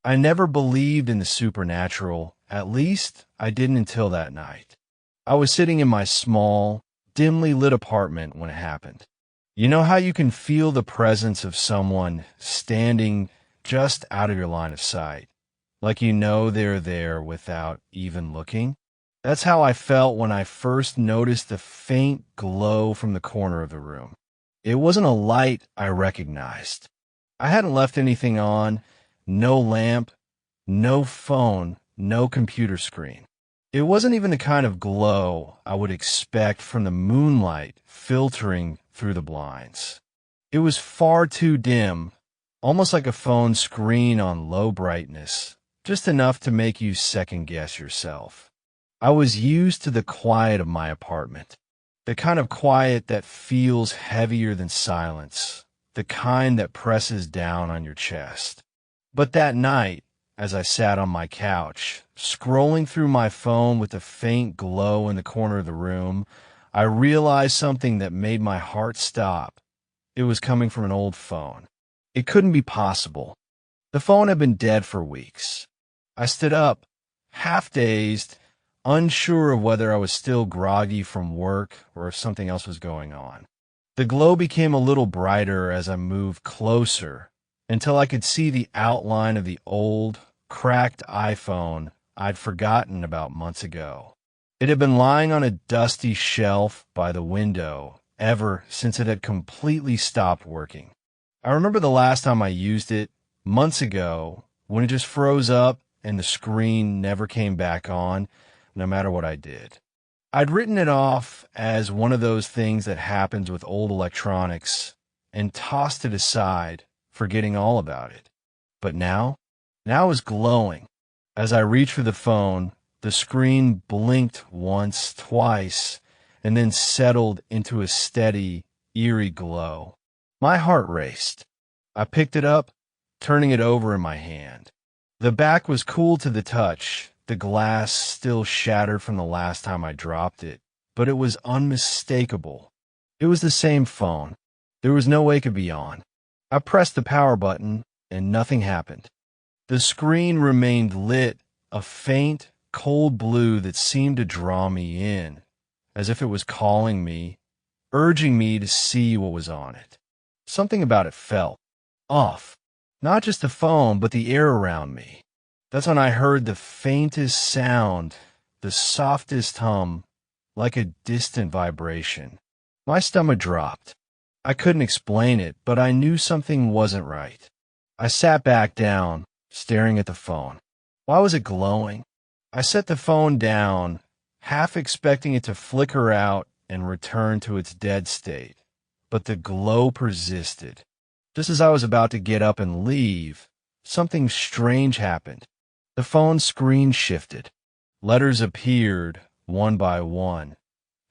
I never believed in the supernatural, at least I didn't until that night. I was sitting in my small, dimly lit apartment when it happened. You know how you can feel the presence of someone standing just out of your line of sight, like you know they're there without even looking? That's how I felt when I first noticed the faint glow from the corner of the room. It wasn't a light I recognized. I hadn't left anything on, no lamp, no phone, no computer screen. It wasn't even the kind of glow I would expect from the moonlight filtering through the blinds. It was far too dim, almost like a phone screen on low brightness, just enough to make you second guess yourself. I was used to the quiet of my apartment, the kind of quiet that feels heavier than silence, the kind that presses down on your chest. But that night, as I sat on my couch, scrolling through my phone with a faint glow in the corner of the room, I realized something that made my heart stop. It was coming from an old phone. It couldn't be possible. The phone had been dead for weeks. I stood up, half dazed, unsure of whether I was still groggy from work or if something else was going on. The glow became a little brighter as I moved closer until I could see the outline of the old, cracked iPhone I'd forgotten about months ago. It had been lying on a dusty shelf by the window ever since it had completely stopped working. I remember the last time I used it, months ago, when it just froze up and the screen never came back on, no matter what I did. I'd written it off as one of those things that happens with old electronics and tossed it aside, forgetting all about it. But now it was glowing. As I reached for the phone, the screen blinked once, twice, and then settled into a steady, eerie glow. My heart raced. I picked it up, turning it over in my hand. The back was cool to the touch, the glass still shattered from the last time I dropped it, but it was unmistakable. It was the same phone. There was no way it could be on. I pressed the power button, and nothing happened. The screen remained lit, a faint, cold blue that seemed to draw me in, as if it was calling me, urging me to see what was on it. Something about it felt off. Not just the phone, but the air around me. That's when I heard the faintest sound, the softest hum, like a distant vibration. My stomach dropped. I couldn't explain it, but I knew something wasn't right. I sat back down, staring at the phone. Why was it glowing? I set the phone down, half expecting it to flicker out and return to its dead state. But the glow persisted. Just as I was about to get up and leave, something strange happened. The phone screen shifted. Letters appeared, one by one,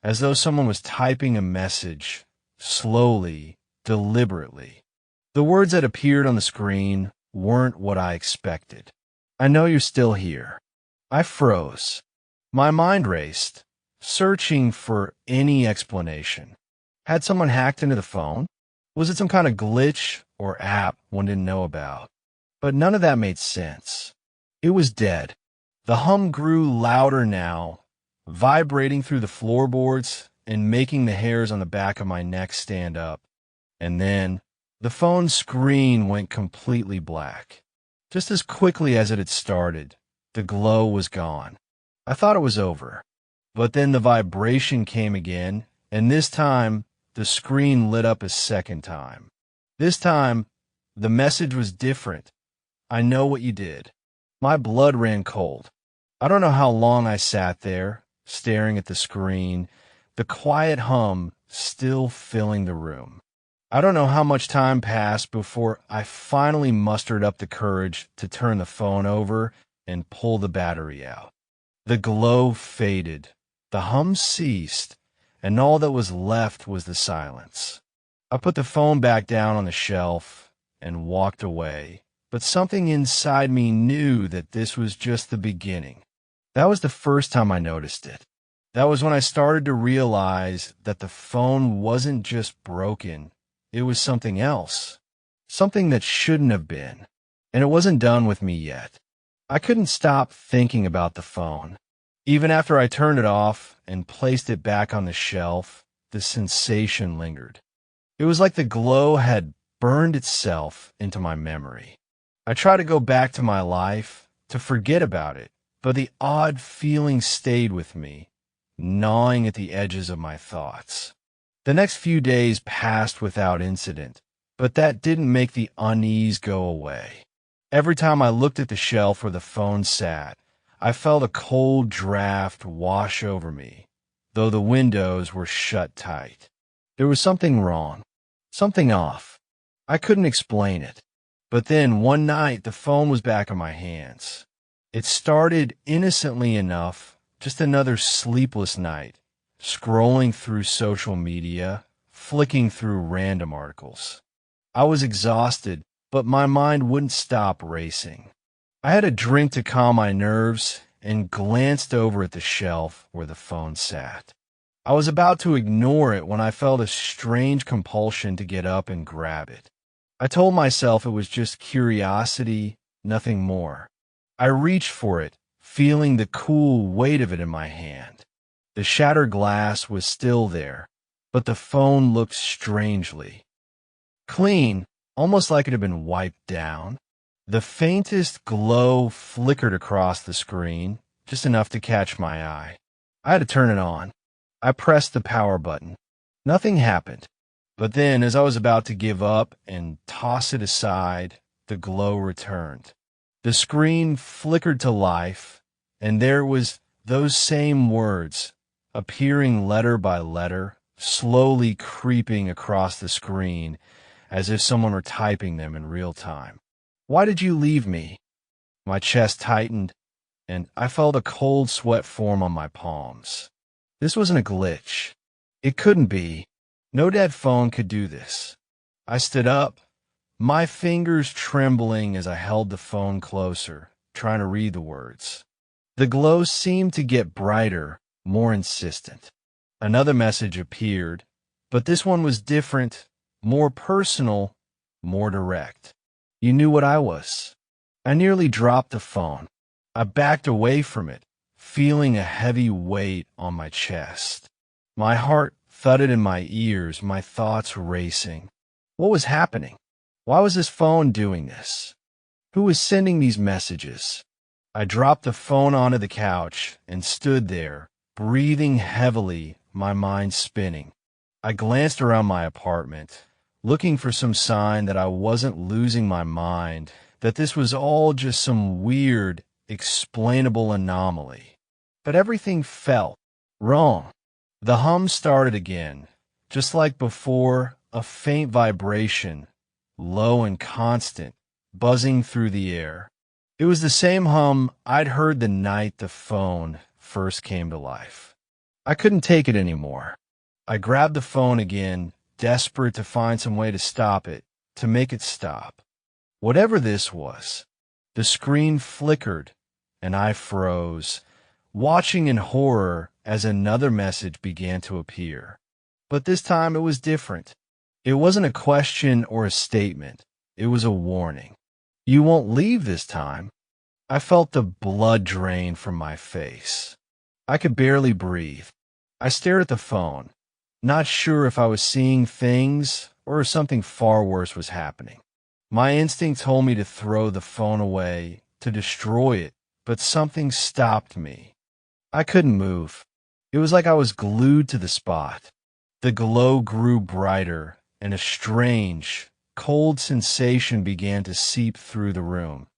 as though someone was typing a message, slowly, deliberately. The words that appeared on the screen weren't what I expected. I know you're still here. I froze. My mind raced, searching for any explanation. Had someone hacked into the phone? Was it some kind of glitch or app one didn't know about? But none of that made sense. It was dead. The hum grew louder now, vibrating through the floorboards and making the hairs on the back of my neck stand up. And then the phone screen went completely black. Just as quickly as it had started, the glow was gone. I thought it was over. But then the vibration came again, and this time the screen lit up a second time. This time, the message was different. I know what you did. My blood ran cold. I don't know how long I sat there, staring at the screen, the quiet hum still filling the room. I don't know how much time passed before I finally mustered up the courage to turn the phone over and pull the battery out. The glow faded, the hum ceased, and all that was left was the silence. I put the phone back down on the shelf and walked away. But something inside me knew that this was just the beginning. That was the first time I noticed it. That was when I started to realize that the phone wasn't just broken. It was something else. Something that shouldn't have been. And it wasn't done with me yet. I couldn't stop thinking about the phone. Even after I turned it off and placed it back on the shelf, the sensation lingered. It was like the glow had burned itself into my memory. I tried to go back to my life, to forget about it, but the odd feeling stayed with me, gnawing at the edges of my thoughts. The next few days passed without incident, but that didn't make the unease go away. Every time I looked at the shelf where the phone sat, I felt a cold draft wash over me, though the windows were shut tight. There was something wrong, something off. I couldn't explain it. But then one night the phone was back in my hands. It started innocently enough, just another sleepless night, scrolling through social media, flicking through random articles. I was exhausted, but my mind wouldn't stop racing. I had a drink to calm my nerves and glanced over at the shelf where the phone sat. I was about to ignore it when I felt a strange compulsion to get up and grab it. I told myself it was just curiosity, nothing more. I reached for it, feeling the cool weight of it in my hand. The shattered glass was still there, but the phone looked strangely clean, almost like it had been wiped down. The faintest glow flickered across the screen, just enough to catch my eye. I had to turn it on. I pressed the power button. Nothing happened. But then, as I was about to give up and toss it aside, the glow returned. The screen flickered to life, and there was those same words, appearing letter by letter, slowly creeping across the screen, as if someone were typing them in real time. "Why did you leave me?" My chest tightened, and I felt a cold sweat form on my palms. This wasn't a glitch. It couldn't be. No dead phone could do this. I stood up, my fingers trembling as I held the phone closer, trying to read the words. The glow seemed to get brighter, more insistent. Another message appeared, but this one was different, more personal, more direct. "You knew what I was." I nearly dropped the phone. I backed away from it, feeling a heavy weight on my chest. My heart thudded in my ears, my thoughts racing. What was happening? Why was this phone doing this? Who was sending these messages? I dropped the phone onto the couch and stood there, breathing heavily, my mind spinning. I glanced around my apartment, looking for some sign that I wasn't losing my mind, that this was all just some weird, explainable anomaly. But everything felt wrong. The hum started again, just like before, a faint vibration, low and constant, buzzing through the air. It was the same hum I'd heard the night the phone first came to life. I couldn't take it anymore. I grabbed the phone again, desperate to find some way to stop it, to make it stop. Whatever this was, the screen flickered, and I froze, watching in horror as another message began to appear. But this time it was different. It wasn't a question or a statement. It was a warning. "You won't leave this time." I felt the blood drain from my face. I could barely breathe. I stared at the phone, not sure if I was seeing things or if something far worse was happening. My instinct told me to throw the phone away, to destroy it, but something stopped me. I couldn't move. It was like I was glued to the spot. The glow grew brighter, and a strange, cold sensation began to seep through the room,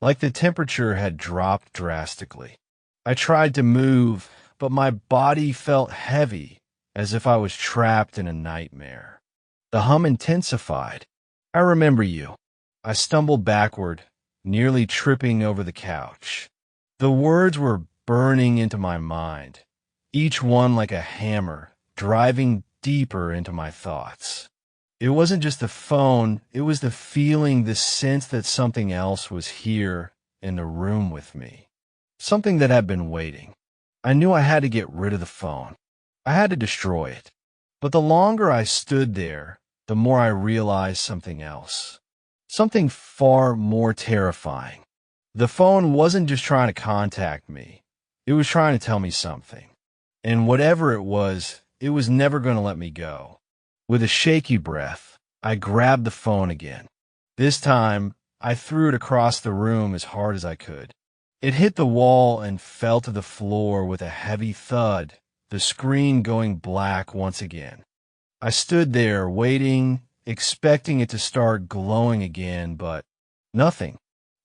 like the temperature had dropped drastically. I tried to move, but my body felt heavy, as if I was trapped in a nightmare. The hum intensified. "I remember you." I stumbled backward, nearly tripping over the couch. The words were burning into my mind, each one like a hammer, driving deeper into my thoughts. It wasn't just the phone, it was the feeling, the sense that something else was here in the room with me. Something that had been waiting. I knew I had to get rid of the phone. I had to destroy it. But the longer I stood there, the more I realized something else. Something far more terrifying. The phone wasn't just trying to contact me. It was trying to tell me something. And whatever it was never going to let me go. With a shaky breath, I grabbed the phone again. This time, I threw it across the room as hard as I could. It hit the wall and fell to the floor with a heavy thud, the screen going black once again. I stood there waiting, expecting it to start glowing again, but nothing.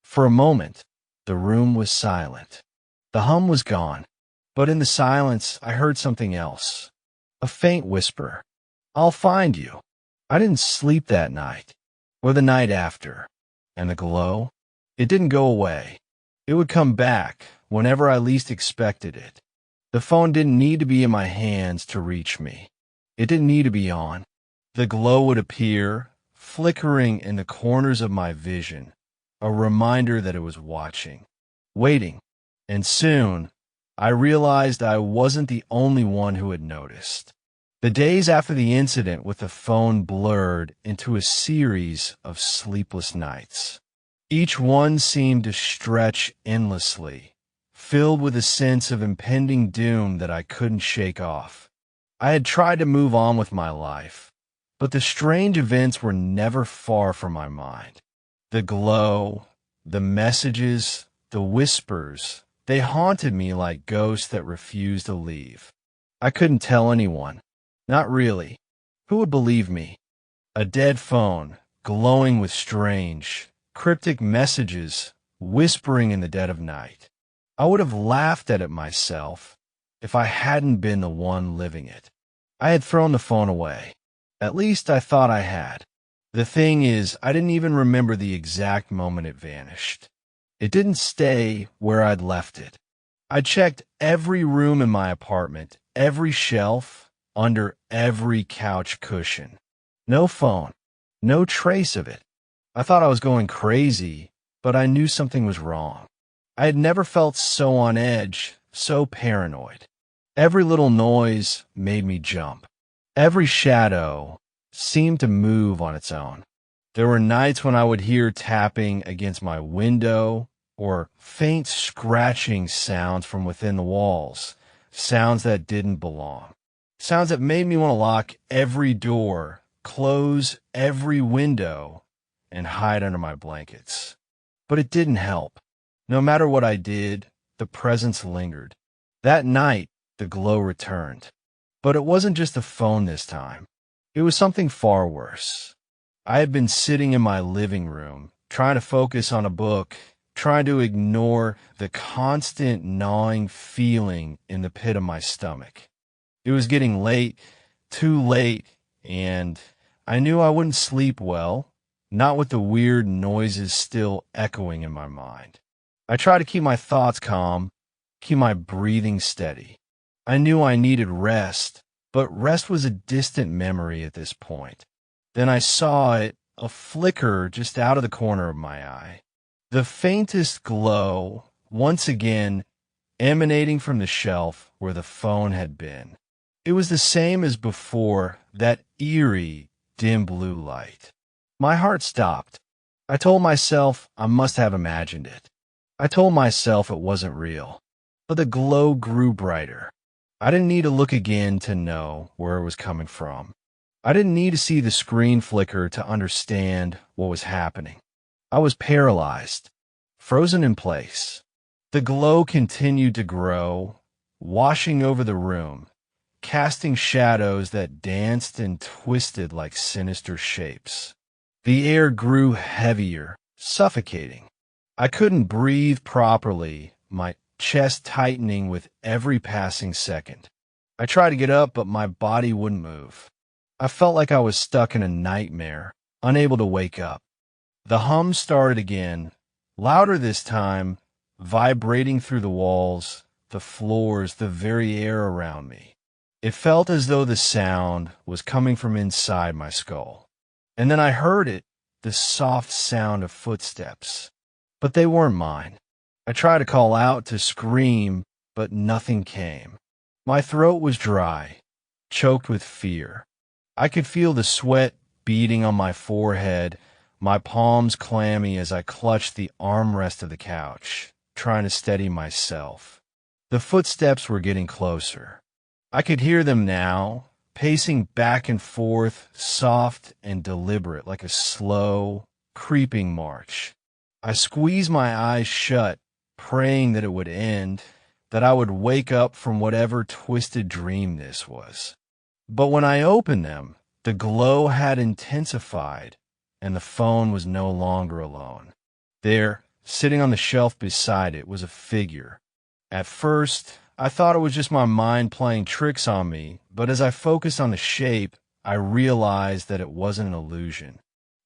For a moment, the room was silent. The hum was gone, but in the silence, I heard something else. A faint whisper. "I'll find you." I didn't sleep that night, or the night after. And the glow? It didn't go away. It would come back whenever I least expected it. The phone didn't need to be in my hands to reach me. It didn't need to be on. The glow would appear, flickering in the corners of my vision, a reminder that it was watching, waiting. And soon, I realized I wasn't the only one who had noticed. The days after the incident with the phone blurred into a series of sleepless nights. Each one seemed to stretch endlessly, filled with a sense of impending doom that I couldn't shake off. I had tried to move on with my life, but the strange events were never far from my mind. The glow, the messages, the whispers, they haunted me like ghosts that refused to leave. I couldn't tell anyone. Not really. Who would believe me? A dead phone, glowing with strange, cryptic messages, whispering in the dead of night. I would have laughed at it myself if I hadn't been the one living it. I had thrown the phone away. At least I thought I had. The thing is, I didn't even remember the exact moment it vanished. It didn't stay where I'd left it. I checked every room in my apartment, every shelf, under every couch cushion. No phone, no trace of it. I thought I was going crazy, but I knew something was wrong. I had never felt so on edge, so paranoid. Every little noise made me jump. Every shadow seemed to move on its own. There were nights when I would hear tapping against my window or faint scratching sounds from within the walls, sounds that didn't belong. Sounds that made me want to lock every door, close every window, and hide under my blankets. But it didn't help. No matter what I did, the presence lingered. That night, the glow returned. But it wasn't just the phone this time. It was something far worse. I had been sitting in my living room, trying to focus on a book, trying to ignore the constant gnawing feeling in the pit of my stomach. It was getting late, too late, and I knew I wouldn't sleep well, not with the weird noises still echoing in my mind. I tried to keep my thoughts calm, keep my breathing steady. I knew I needed rest, but rest was a distant memory at this point. Then I saw it, a flicker just out of the corner of my eye. The faintest glow, once again, emanating from the shelf where the phone had been. It was the same as before, that eerie, dim blue light. My heart stopped. I told myself I must have imagined it. I told myself it wasn't real. But the glow grew brighter. I didn't need to look again to know where it was coming from. I didn't need to see the screen flicker to understand what was happening. I was paralyzed, frozen in place. The glow continued to grow, washing over the room, casting shadows that danced and twisted like sinister shapes. The air grew heavier, suffocating. I couldn't breathe properly, my chest tightening with every passing second. I tried to get up, but my body wouldn't move. I felt like I was stuck in a nightmare, unable to wake up. The hum started again, louder this time, vibrating through the walls, the floors, the very air around me. It felt as though the sound was coming from inside my skull. And then I heard it, the soft sound of footsteps. But they weren't mine. I tried to call out, to scream, but nothing came. My throat was dry, choked with fear. I could feel the sweat beading on my forehead, my palms clammy as I clutched the armrest of the couch, trying to steady myself. The footsteps were getting closer. I could hear them now, pacing back and forth, soft and deliberate, like a slow, creeping march. I squeezed my eyes shut, praying that it would end, that I would wake up from whatever twisted dream this was. But when I opened them, the glow had intensified, and the phone was no longer alone. There, sitting on the shelf beside it, was a figure. At first, I thought it was just my mind playing tricks on me, but as I focused on the shape, I realized that it wasn't an illusion.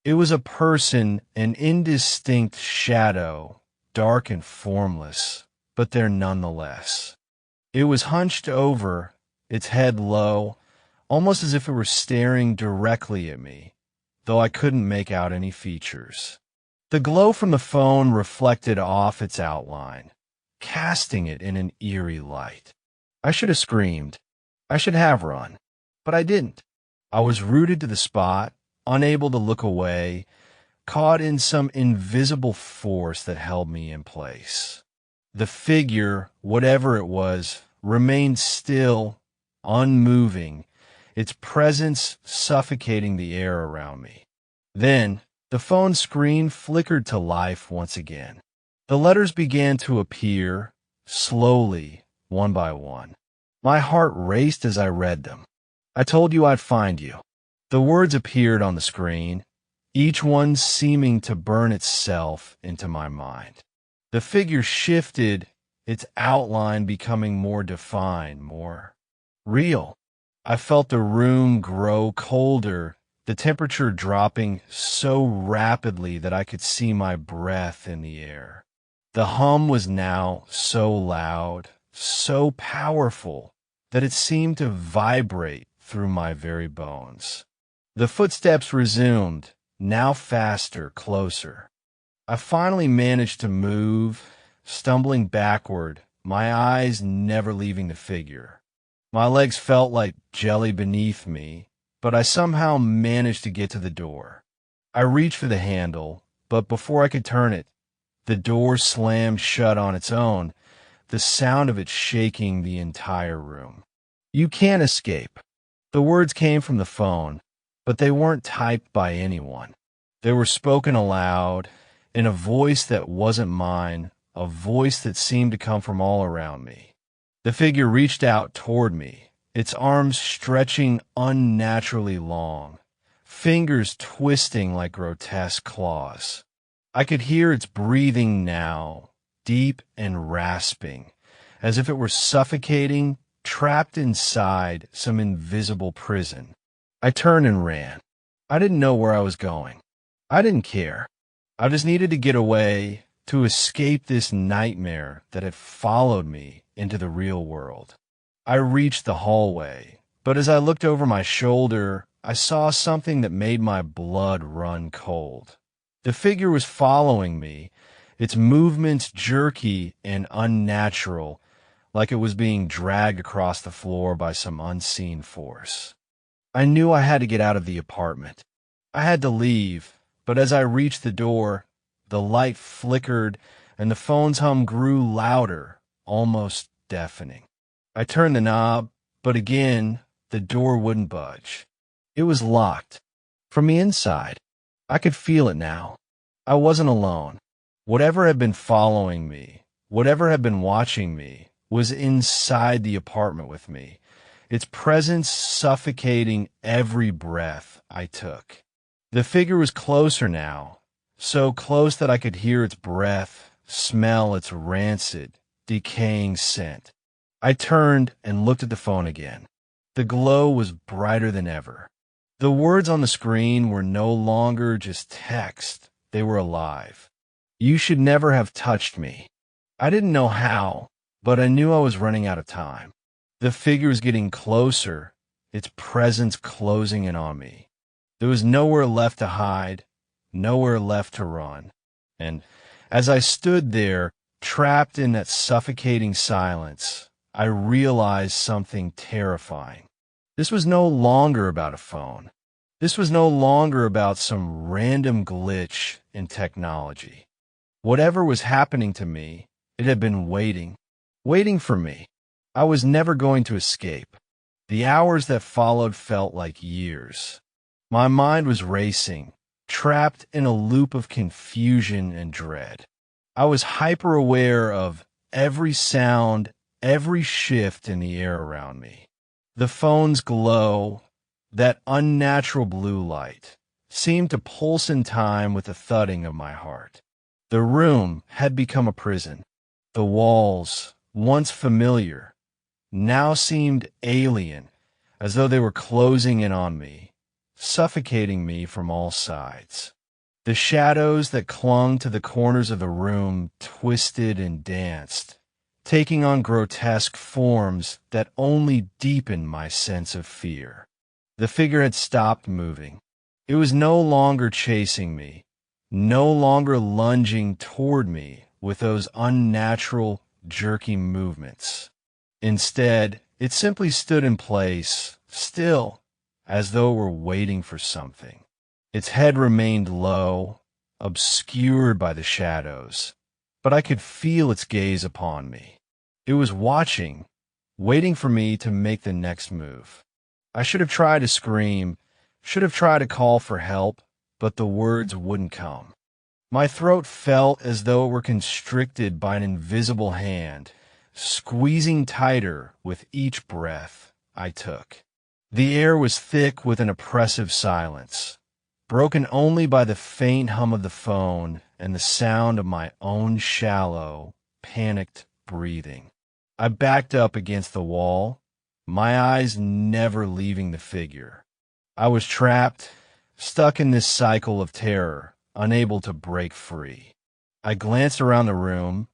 It was a person, an indistinct shadow, dark and formless, but there nonetheless. It was hunched over, its head low, almost as if it were staring directly at me, though I couldn't make out any features. The glow from the phone reflected off its outline, casting it in an eerie light. I should have screamed. I should have run, but I didn't. I was rooted to the spot, unable to look away, caught in some invisible force that held me in place. The figure, whatever it was, remained still, unmoving, its presence suffocating the air around me. Then, the phone screen flickered to life once again. The letters began to appear, slowly, one by one. My heart raced as I read them. I told you I'd find you. The words appeared on the screen, each one seeming to burn itself into my mind. The figure shifted, its outline becoming more defined, more real. I felt the room grow colder, the temperature dropping so rapidly that I could see my breath in the air. The hum was now so loud, so powerful, that it seemed to vibrate through my very bones. The footsteps resumed, now faster, closer. I finally managed to move, stumbling backward, my eyes never leaving the figure. My legs felt like jelly beneath me, but I somehow managed to get to the door. I reached for the handle, but before I could turn it, the door slammed shut on its own, the sound of it shaking the entire room. You can't escape. The words came from the phone, but they weren't typed by anyone. They were spoken aloud, in a voice that wasn't mine, a voice that seemed to come from all around me. The figure reached out toward me, its arms stretching unnaturally long, fingers twisting like grotesque claws. I could hear its breathing now, deep and rasping, as if it were suffocating, trapped inside some invisible prison. I turned and ran. I didn't know where I was going. I didn't care. I just needed to get away, to escape this nightmare that had followed me into the real world. I reached the hallway, but as I looked over my shoulder, I saw something that made my blood run cold. The figure was following me, its movements jerky and unnatural, like it was being dragged across the floor by some unseen force. I knew I had to get out of the apartment. I had to leave, but as I reached the door, the light flickered and the phone's hum grew louder, almost deafening. I turned the knob, but again, the door wouldn't budge. It was locked. From the inside, I could feel it now. I wasn't alone. Whatever had been following me, whatever had been watching me, was inside the apartment with me, its presence suffocating every breath I took. The figure was closer now, so close that I could hear its breath, smell its rancid, decaying scent. I turned and looked at the phone again. The glow was brighter than ever. The words on the screen were no longer just text, they were alive. You should never have touched me. I didn't know how, but I knew I was running out of time. The figure was getting closer, its presence closing in on me. There was nowhere left to hide, nowhere left to run. And as I stood there, trapped in that suffocating silence, I realized something terrifying. This was no longer about a phone. This was no longer about some random glitch in technology. Whatever was happening to me, it had been waiting for me. I was never going to escape. The hours that followed felt like years. My mind was racing, trapped in a loop of confusion and dread. I was hyper-aware of every sound, every shift in the air around me. The phone's glow, that unnatural blue light, seemed to pulse in time with the thudding of my heart. The room had become a prison. The walls, once familiar, now seemed alien, as though they were closing in on me, suffocating me from all sides. The shadows that clung to the corners of the room twisted and danced, taking on grotesque forms that only deepened my sense of fear. The figure had stopped moving. It was no longer chasing me, no longer lunging toward me with those unnatural, jerky movements. Instead, it simply stood in place, still, as though it were waiting for something. Its head remained low, obscured by the shadows, but I could feel its gaze upon me. It was watching, waiting for me to make the next move. I should have tried to scream, should have tried to call for help, but the words wouldn't come. My throat felt as though it were constricted by an invisible hand, squeezing tighter with each breath I took. The air was thick with an oppressive silence, broken only by the faint hum of the phone and the sound of my own shallow, panicked breathing. I backed up against the wall, my eyes never leaving the figure. I was trapped, stuck in this cycle of terror, unable to break free. I glanced around the room,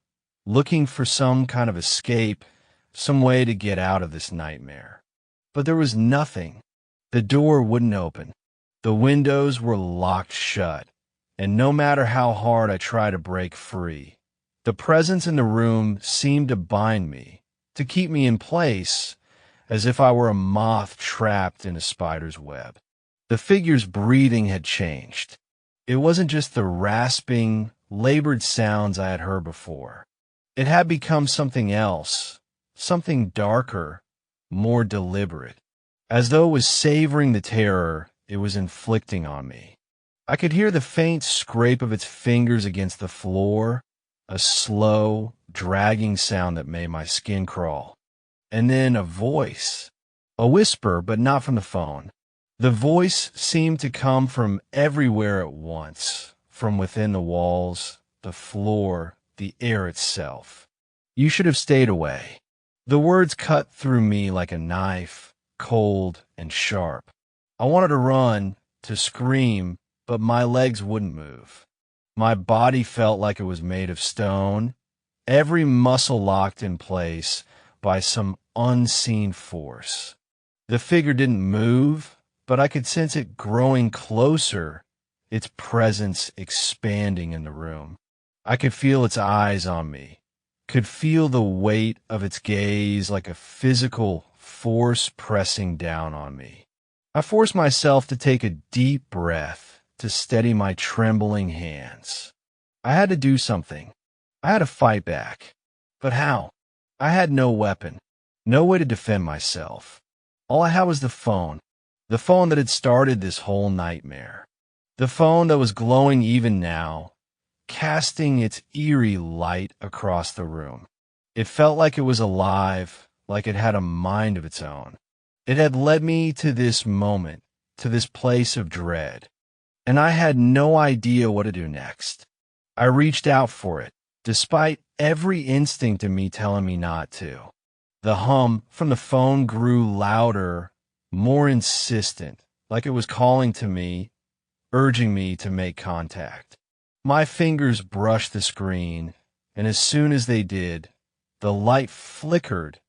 looking for some kind of escape, some way to get out of this nightmare. But there was nothing. The door wouldn't open. The windows were locked shut, and no matter how hard I tried to break free, the presence in the room seemed to bind me, to keep me in place, as if I were a moth trapped in a spider's web. The figure's breathing had changed. It wasn't just the rasping, labored sounds I had heard before. It had become something else, something darker, more deliberate, as though it was savoring the terror it was inflicting on me. I could hear the faint scrape of its fingers against the floor, a slow, dragging sound that made my skin crawl. And then a voice, a whisper, but not from the phone. The voice seemed to come from everywhere at once, from within the walls, the floor, the air itself. You should have stayed away. The words cut through me like a knife, cold and sharp. I wanted to run, to scream, but my legs wouldn't move. My body felt like it was made of stone, every muscle locked in place by some unseen force. The figure didn't move, but I could sense it growing closer, its presence expanding in the room. I could feel its eyes on me, could feel the weight of its gaze like a physical force pressing down on me. I forced myself to take a deep breath to steady my trembling hands. I had to do something. I had to fight back. But how? I had no weapon, no way to defend myself. All I had was the phone that had started this whole nightmare. The phone that was glowing even now, casting its eerie light across the room. It felt like it was alive, like it had a mind of its own. It had led me to this moment, to this place of dread, and I had no idea what to do next. I reached out for it, despite every instinct in me telling me not to. The hum from the phone grew louder, more insistent, like it was calling to me, urging me to make contact. My fingers brushed the screen, and as soon as they did, the light flickered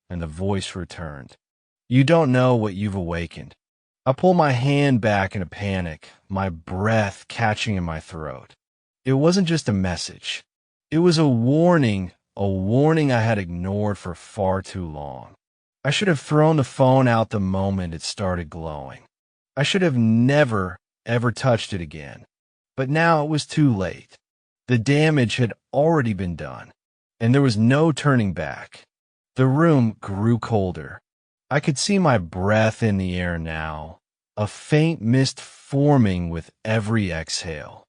and the voice returned. You don't know what you've awakened. I pulled my hand back in a panic, my breath catching in my throat. It wasn't just a message. It was a warning I had ignored for far too long. I should have thrown the phone out the moment it started glowing. I should have never, ever touched it again. But now it was too late. The damage had already been done, and there was no turning back. The room grew colder. I could see my breath in the air now, a faint mist forming with every exhale.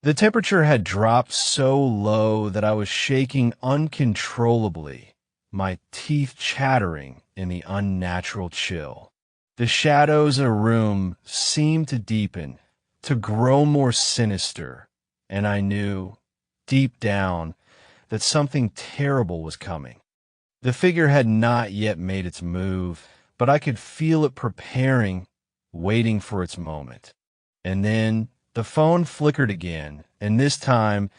The temperature had dropped so low that I was shaking uncontrollably, my teeth chattering in the unnatural chill. The shadows in the room seemed to deepen, to grow more sinister, and I knew, deep down, that something terrible was coming. The figure had not yet made its move, but I could feel it preparing, waiting for its moment. And then the phone flickered again, and this time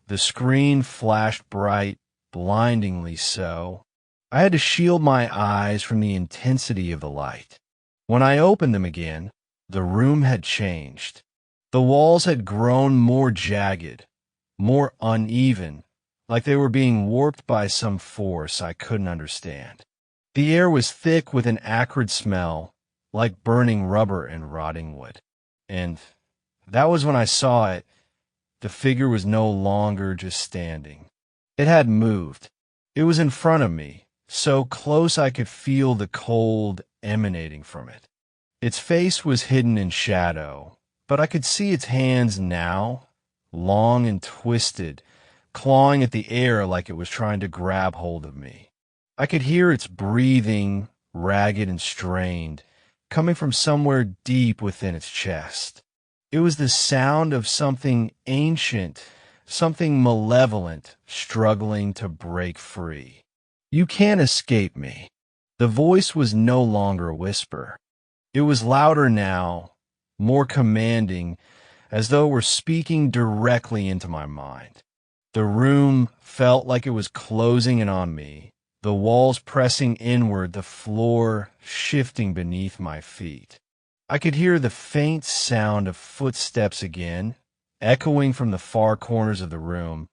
the screen flashed bright, blindingly so. I had to shield my eyes from the intensity of the light. When I opened them again, the room had changed. The walls had grown more jagged, more uneven, like they were being warped by some force I couldn't understand. The air was thick with an acrid smell, like burning rubber and rotting wood. And that was when I saw it. The figure was no longer just standing. It had moved. It was in front of me, so close I could feel the cold emanating from it. Its face was hidden in shadow, but I could see its hands now, long and twisted, clawing at the air like it was trying to grab hold of me. I could hear its breathing, ragged and strained, coming from somewhere deep within its chest. It was the sound of something ancient, something malevolent, struggling to break free. "You can't escape me." The voice was no longer a whisper. It was louder now, more commanding, as though it were speaking directly into my mind. The room felt like it was closing in on me, the walls pressing inward, the floor shifting beneath my feet. I could hear the faint sound of footsteps again, echoing from the far corners of the room,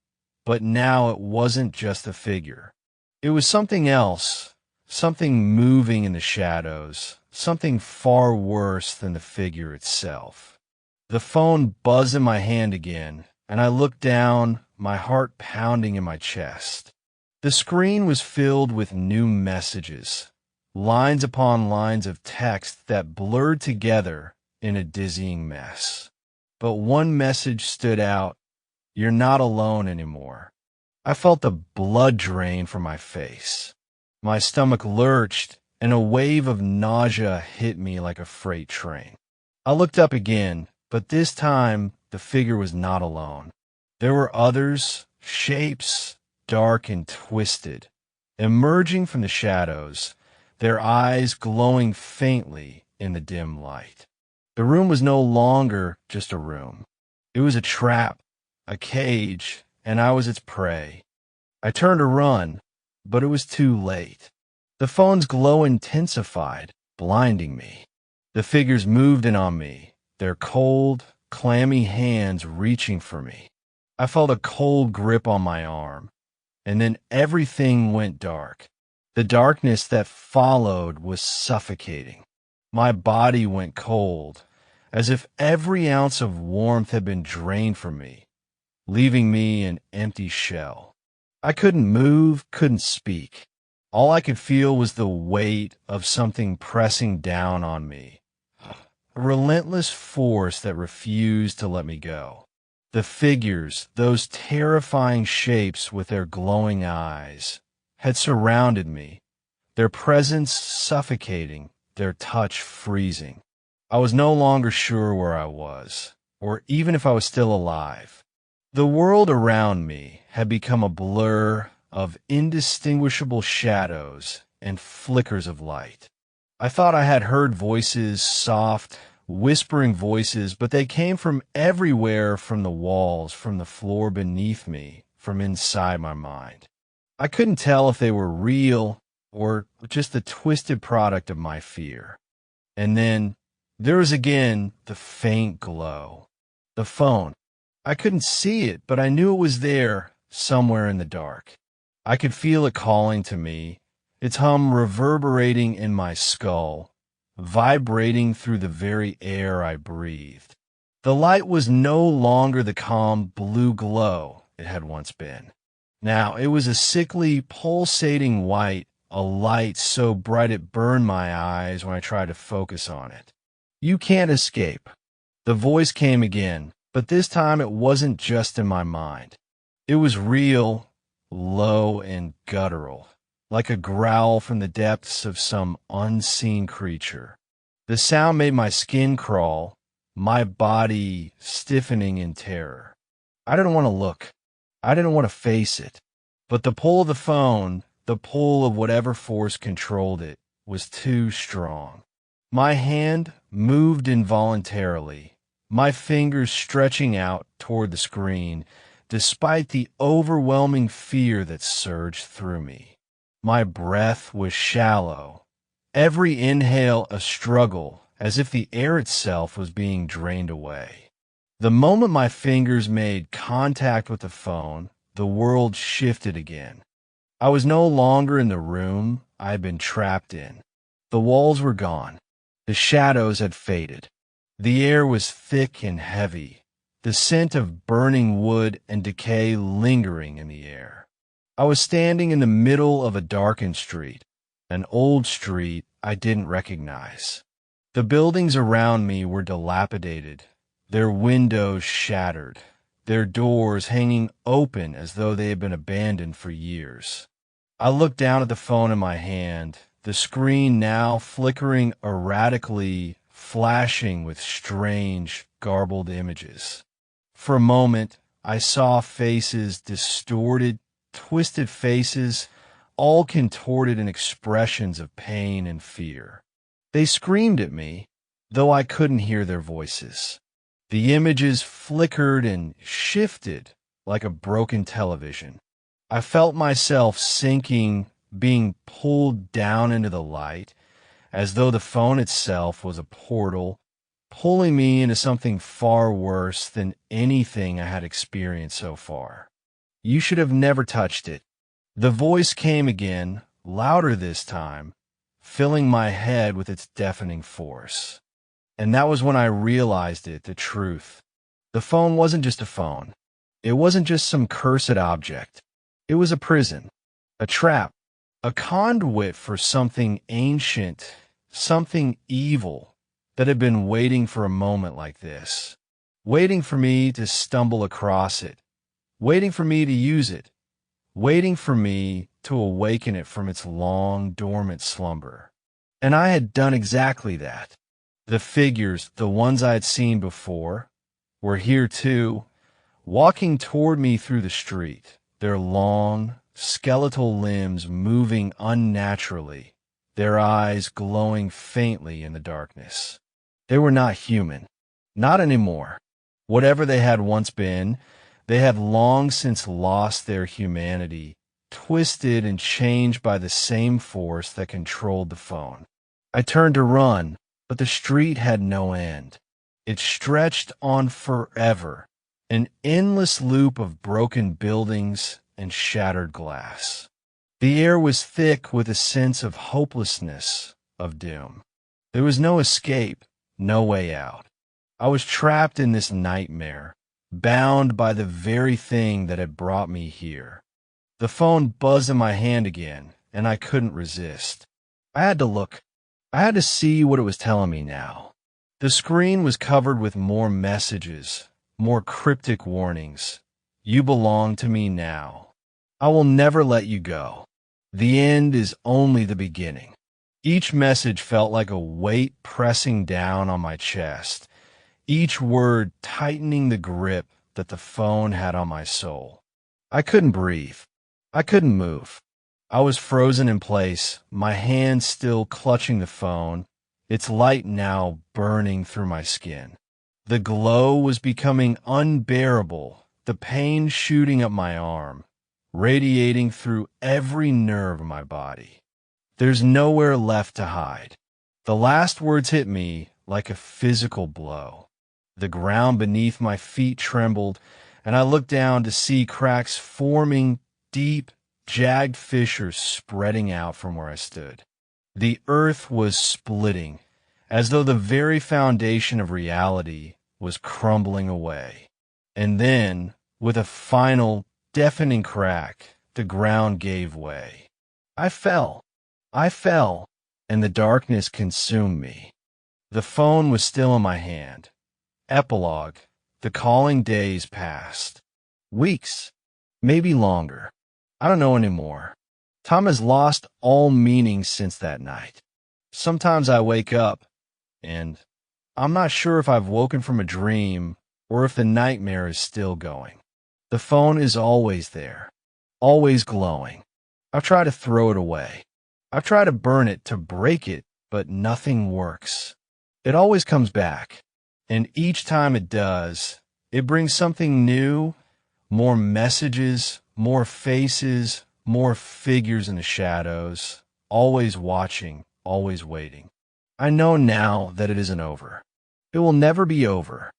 but now it wasn't just a figure. It was something else, something moving in the shadows, something far worse than the figure itself. The phone buzzed in my hand again, and I looked down, my heart pounding in my chest. The screen was filled with new messages, lines upon lines of text that blurred together in a dizzying mess. But one message stood out: "You're not alone anymore." I felt the blood drain from my face. My stomach lurched, and a wave of nausea hit me like a freight train. I looked up again, but this time the figure was not alone. There were others, shapes, dark and twisted, emerging from the shadows, their eyes glowing faintly in the dim light. The room was no longer just a room. It was a trap, a cage, and I was its prey. I turned to run, but it was too late. The phone's glow intensified, blinding me. The figures moved in on me, their cold, clammy hands reaching for me. I felt a cold grip on my arm, and then everything went dark. The darkness that followed was suffocating. My body went cold, as if every ounce of warmth had been drained from me, leaving me an empty shell. I couldn't move, couldn't speak. All I could feel was the weight of something pressing down on me, a relentless force that refused to let me go. The figures, those terrifying shapes with their glowing eyes, had surrounded me, their presence suffocating, their touch freezing. I was no longer sure where I was, or even if I was still alive. The world around me had become a blur of indistinguishable shadows and flickers of light. I thought I had heard voices, soft, whispering voices, but they came from everywhere, from the walls, from the floor beneath me, from inside my mind. I couldn't tell if they were real or just the twisted product of my fear. And then there was again the faint glow. The phone. I couldn't see it, but I knew it was there, somewhere in the dark. I could feel it calling to me, its hum reverberating in my skull, vibrating through the very air I breathed. The light was no longer the calm blue glow it had once been. Now it was a sickly, pulsating white, a light so bright it burned my eyes when I tried to focus on it. "You can't escape." The voice came again, but this time it wasn't just in my mind. It was real, low, and guttural, like a growl from the depths of some unseen creature. The sound made my skin crawl, my body stiffening in terror. I didn't want to look. I didn't want to face it. But the pull of the phone, the pull of whatever force controlled it, was too strong. My hand moved involuntarily, my fingers stretching out toward the screen, despite the overwhelming fear that surged through me. My breath was shallow, every inhale a struggle, as if the air itself was being drained away. The moment my fingers made contact with the phone, the world shifted again. I was no longer in the room I had been trapped in. The walls were gone. The shadows had faded. The air was thick and heavy, the scent of burning wood and decay lingering in the air. I was standing in the middle of a darkened street, an old street I didn't recognize. The buildings around me were dilapidated, their windows shattered, their doors hanging open as though they had been abandoned for years. I looked down at the phone in my hand, the screen now flickering erratically, flashing with strange, garbled images. For a moment, I saw faces, distorted, twisted faces, all contorted in expressions of pain and fear. They screamed at me, though I couldn't hear their voices. The images flickered and shifted like a broken television. I felt myself sinking, being pulled down into the light, as though the phone itself was a portal, pulling me into something far worse than anything I had experienced so far. "You should have never touched it." The voice came again, louder this time, filling my head with its deafening force. And that was when I realized it, the truth. The phone wasn't just a phone. It wasn't just some cursed object. It was a prison, a trap, a conduit for something ancient, something evil that had been waiting for a moment like this, waiting for me to stumble across it, waiting for me to use it, waiting for me to awaken it from its long, dormant slumber. And I had done exactly that. The figures, the ones I had seen before, were here too, walking toward me through the street, their long, skeletal limbs moving unnaturally, their eyes glowing faintly in the darkness. They were not human. Not anymore. Whatever they had once been, they had long since lost their humanity, twisted and changed by the same force that controlled the phone. I turned to run, but the street had no end. It stretched on forever, an endless loop of broken buildings and shattered glass. The air was thick with a sense of hopelessness, of doom. There was no escape, no way out. I was trapped in this nightmare, bound by the very thing that had brought me here. The phone buzzed in my hand again, and I couldn't resist. I had to look. I had to see what it was telling me now. The screen was covered with more messages, more cryptic warnings. "You belong to me now. I will never let you go. The end is only the beginning." Each message felt like a weight pressing down on my chest, each word tightening the grip that the phone had on my soul. I couldn't breathe. I couldn't move. I was frozen in place, my hand still clutching the phone, its light now burning through my skin. The glow was becoming unbearable, the pain shooting up my arm, radiating through every nerve in my body. There's nowhere left to hide. The last words hit me like a physical blow. The ground beneath my feet trembled, and I looked down to see cracks forming, deep, jagged fissures spreading out from where I stood. The earth was splitting, as though the very foundation of reality was crumbling away. And then, with a final, deafening crack, the ground gave way. I fell, and the darkness consumed me. The phone was still in my hand. Epilogue. The calling days passed. Weeks. Maybe longer. I don't know anymore. Time has lost all meaning since that night. Sometimes I wake up, and I'm not sure if I've woken from a dream or if the nightmare is still going. The phone is always there, always glowing. I've tried to throw it away. I've tried to burn it, to break it, but nothing works. It always comes back, and each time it does, it brings something new, more messages, more faces, more figures in the shadows, always watching, always waiting. I know now that it isn't over. It will never be over.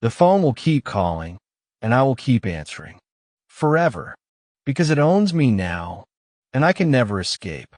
The phone will keep calling, and I will keep answering. Forever. Because it owns me now, and I can never escape.